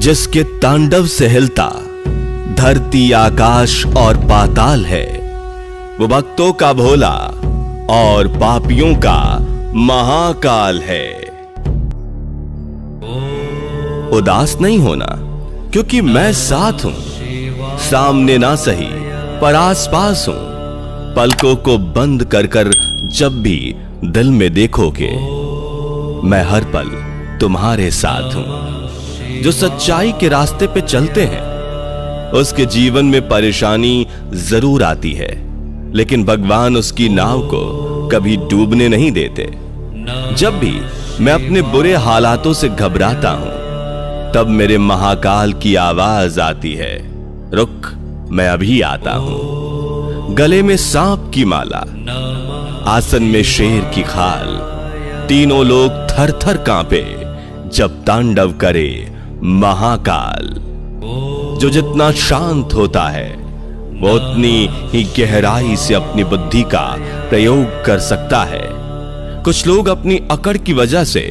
जिसके तांडव से हिलता धरती आकाश और पाताल है, वो भक्तों का भोला और पापियों का महाकाल है। उदास नहीं होना, क्योंकि मैं साथ हूं, सामने ना सही पर आसपास हूं। पलकों को बंद कर कर जब भी दिल में देखोगे, मैं हर पल तुम्हारे साथ हूं। जो सच्चाई के रास्ते पे चलते हैं, उसके जीवन में परेशानी जरूर आती है, लेकिन भगवान उसकी नाव को कभी डूबने नहीं देते। जब भी मैं अपने बुरे हालातों से घबराता हूं, तब मेरे महाकाल की आवाज आती है, रुक, मैं अभी आता हूं। गले में सांप की माला, आसन में शेर की खाल, तीनों लोग थर थर कांपे जब तांडव करे महाकाल। जो जितना शांत होता है, वो उतनी ही गहराई से अपनी बुद्धि का प्रयोग कर सकता है। कुछ लोग अपनी अकड़ की वजह से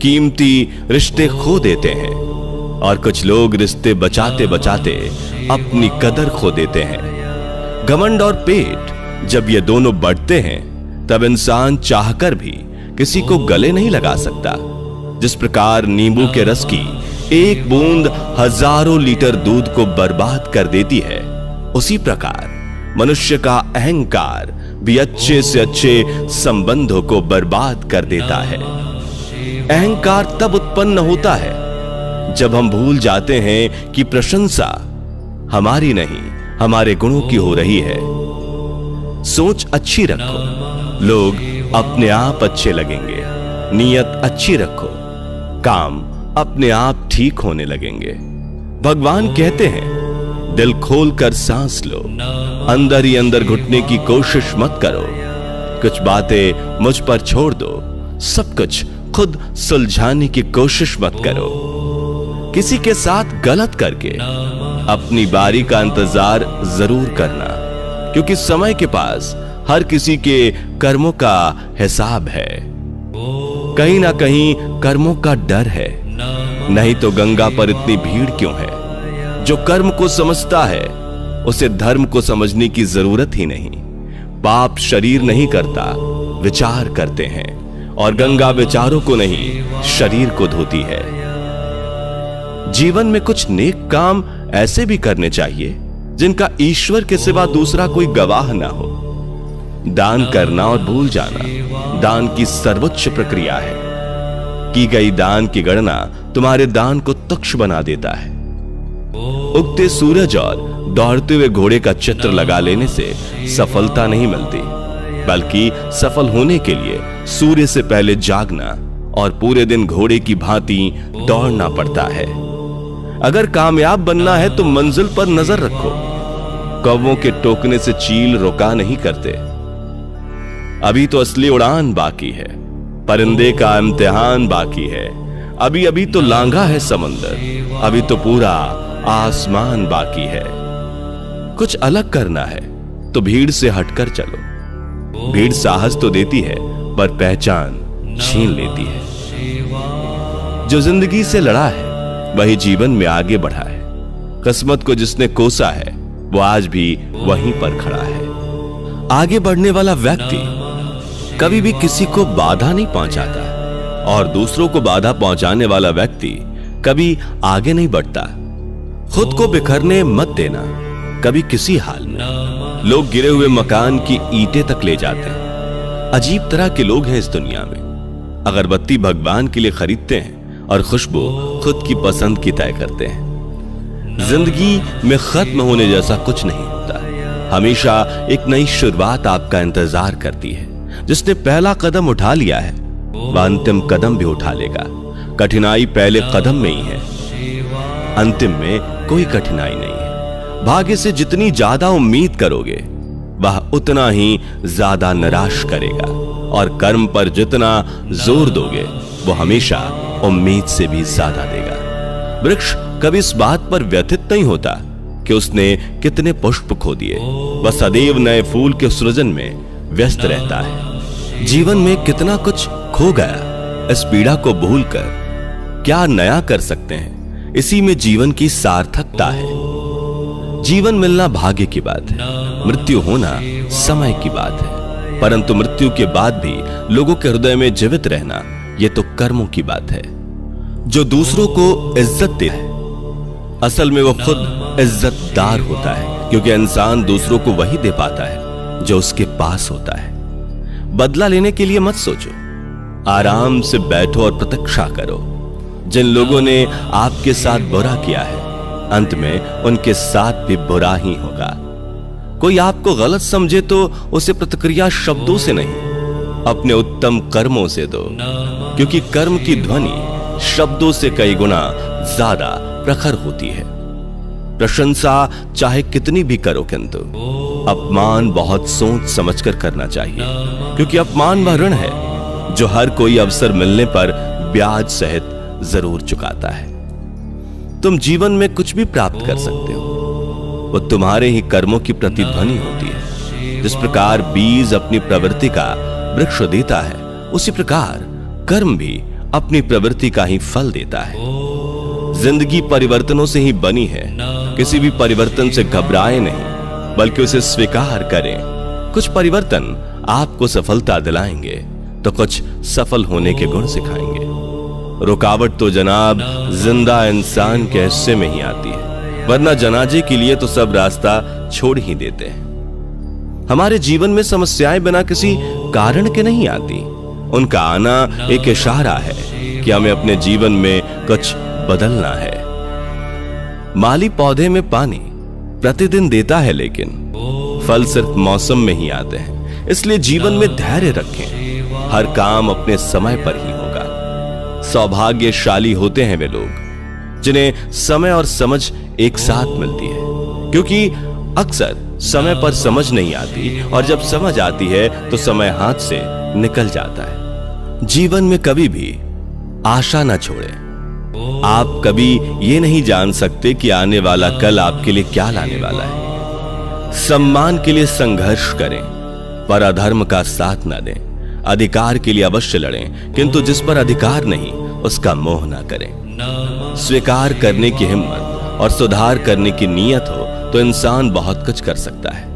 कीमती रिश्ते खो देते हैं, और कुछ लोग रिश्ते बचाते बचाते अपनी कदर खो देते हैं। घमंड और पेट जब ये दोनों बढ़ते हैं, तब इंसान चाहकर भी किसी को गले नहीं लगा सकता। जिस प्रकार नींबू के रस की एक बूंद हजारों लीटर दूध को बर्बाद कर देती है, उसी प्रकार मनुष्य का अहंकार भी अच्छे से अच्छे संबंधों को बर्बाद कर देता है। अहंकार तब उत्पन्न होता है जब हम भूल जाते हैं कि प्रशंसा हमारी नहीं, हमारे गुणों की हो रही है। सोच अच्छी रखो, लोग अपने आप अच्छे लगेंगे। नीयत अच्छी रखो, काम अपने आप ठीक होने लगेंगे। भगवान कहते हैं, दिल खोलकर सांस लो, अंदर ही अंदर घुटने की कोशिश मत करो। कुछ बातें मुझ पर छोड़ दो, सब कुछ खुद सुलझाने की कोशिश मत करो। किसी के साथ गलत करके अपनी बारी का इंतजार जरूर करना, क्योंकि समय के पास हर किसी के कर्मों का हिसाब है। कहीं ना कहीं कर्मों का डर है, नहीं तो गंगा पर इतनी भीड़ क्यों है। जो कर्म को समझता है, उसे धर्म को समझने की जरूरत ही नहीं। पाप शरीर नहीं करता, विचार करते हैं, और गंगा विचारों को नहीं, शरीर को धोती है। जीवन में कुछ नेक काम ऐसे भी करने चाहिए जिनका ईश्वर के सिवा दूसरा कोई गवाह ना हो। दान करना और भूल जाना दान की सर्वोच्च प्रक्रिया है। की गई दान की गणना तुम्हारे दान को तुच्छ बना देता है। उगते सूरज और दौड़ते हुए घोड़े का चित्र लगा लेने से सफलता नहीं मिलती, बल्कि सफल होने के लिए सूर्य से पहले जागना और पूरे दिन घोड़े की भांति दौड़ना पड़ता है। अगर कामयाब बनना है तो मंजिल पर नजर रखो। कौवों के टोकने से चील रुका नहीं करते। अभी तो असली उड़ान बाकी है, परिंदे का इम्तिहान बाकी है। अभी अभी तो लांघा है समंदर, अभी तो पूरा आसमान बाकी है। कुछ अलग करना है तो भीड़ से हटकर चलो। भीड़ साहस तो देती है, पर पहचान छीन लेती है। जो जिंदगी से लड़ा है, वही जीवन में आगे बढ़ा है। किस्मत को जिसने कोसा है, वो आज भी वहीं पर खड़ा है। आगे बढ़ने वाला व्यक्ति कभी भी किसी को बाधा नहीं पहुंचाता, और दूसरों को बाधा पहुंचाने वाला व्यक्ति कभी आगे नहीं बढ़ता। खुद को बिखरने मत देना कभी किसी हाल में। लोग गिरे हुए मकान की ईंटें तक ले जाते हैं। अजीब तरह के लोग हैं इस दुनिया में। अगरबत्ती भगवान के लिए खरीदते हैं और खुशबू खुद की पसंद की तय करते हैं। जिंदगी में खत्म होने जैसा कुछ नहीं होता। हमेशा एक नई शुरुआत आपका इंतजार करती है। जिसने पहला कदम उठा लिया है, वह अंतिम कदम भी उठा लेगा। कठिनाई पहले कदम में ही है, अंतिम में कोई कठिनाई नहीं है। भाग्य से जितनी ज्यादा उम्मीद करोगे, वह उतना ही ज्यादा निराश करेगा, और कर्म पर जितना जोर दोगे, वो हमेशा उम्मीद से भी ज्यादा देगा। वृक्ष कभी इस बात पर व्यथित नहीं होता कि उसने कितने पुष्प खो दिए। वह सदैव नए फूल के सृजन में व्यस्त रहता है। जीवन में कितना कुछ खो गया, इस पीड़ा को भूलकर क्या नया कर सकते हैं। इसी में जीवन की सार्थकता है। जीवन मिलना भाग्य की बात है, मृत्यु होना समय की बात है, परंतु मृत्यु के बाद भी लोगों के हृदय में जीवित रहना यह तो कर्मों की बात है। जो दूसरों को इज्जत देता है असल में वो खुद इज्जतदार होता है, क्योंकि इंसान दूसरों को वही दे पाता है जो उसके पास होता है। बदला लेने के लिए मत सोचो, आराम से बैठो और प्रतीक्षा करो। जिन लोगों ने आपके साथ बुरा किया है अंत में उनके साथ भी बुरा ही होगा। कोई आपको गलत समझे तो उसे प्रतिक्रिया शब्दों से नहीं, अपने उत्तम कर्मों से दो, क्योंकि कर्म की ध्वनि शब्दों से कई गुना ज्यादा प्रखर होती है। प्रशंसा चाहे कितनी भी करो, किंतु अपमान बहुत सोच समझकर करना चाहिए, क्योंकि अपमान वह ऋण है जो हर कोई अवसर मिलने पर ब्याज सहित जरूर चुकाता है। तुम जीवन में कुछ भी प्राप्त कर सकते हो, वो तुम्हारे ही कर्मों की प्रतिध्वनि होती है। जिस प्रकार बीज अपनी प्रवृत्ति का वृक्ष देता है, उसी प्रकार कर्म भी अपनी प्रवृत्ति का ही फल देता है। जिंदगी परिवर्तनों से ही बनी है, किसी भी परिवर्तन से घबराए नहीं, बल्कि उसे स्वीकार करें। कुछ परिवर्तन आपको सफलता दिलाएंगे तो कुछ सफल होने के गुण सिखाएंगे। रुकावट तो जनाब जिंदा इंसान के हिस्से में ही आती है, वरना जनाजे के लिए तो सब रास्ता छोड़ ही देते हैं। हमारे जीवन में समस्याएं बिना किसी कारण के नहीं आती, उनका आना एक इशारा है कि हमें अपने जीवन में कुछ बदलना है। माली पौधे में पानी प्रतिदिन देता है, लेकिन फल सिर्फ मौसम में ही आते हैं। इसलिए जीवन में धैर्य रखें, हर काम अपने समय पर ही होगा। सौभाग्यशाली होते हैं वे लोग जिन्हें समय और समझ एक साथ मिलती है, क्योंकि अक्सर समय पर समझ नहीं आती और जब समझ आती है तो समय हाथ से निकल जाता है। जीवन में कभी भी आशा ना छोड़ें। आप कभी ये नहीं जान सकते कि आने वाला कल आपके लिए क्या लाने वाला है। सम्मान के लिए संघर्ष करें, पर अधर्म का साथ ना दें। अधिकार के लिए अवश्य लड़ें, किंतु जिस पर अधिकार नहीं उसका मोह ना करें। स्वीकार करने की हिम्मत और सुधार करने की नीयत हो तो इंसान बहुत कुछ कर सकता है।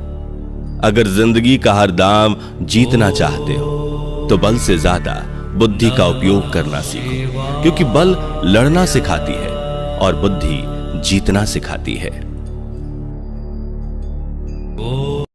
अगर जिंदगी का हर दांव जीतना चाहते हो तो बल से ज्यादा बुद्धि का उपयोग करना सीखो, क्योंकि बल लड़ना सिखाती है और बुद्धि जीतना सिखाती है।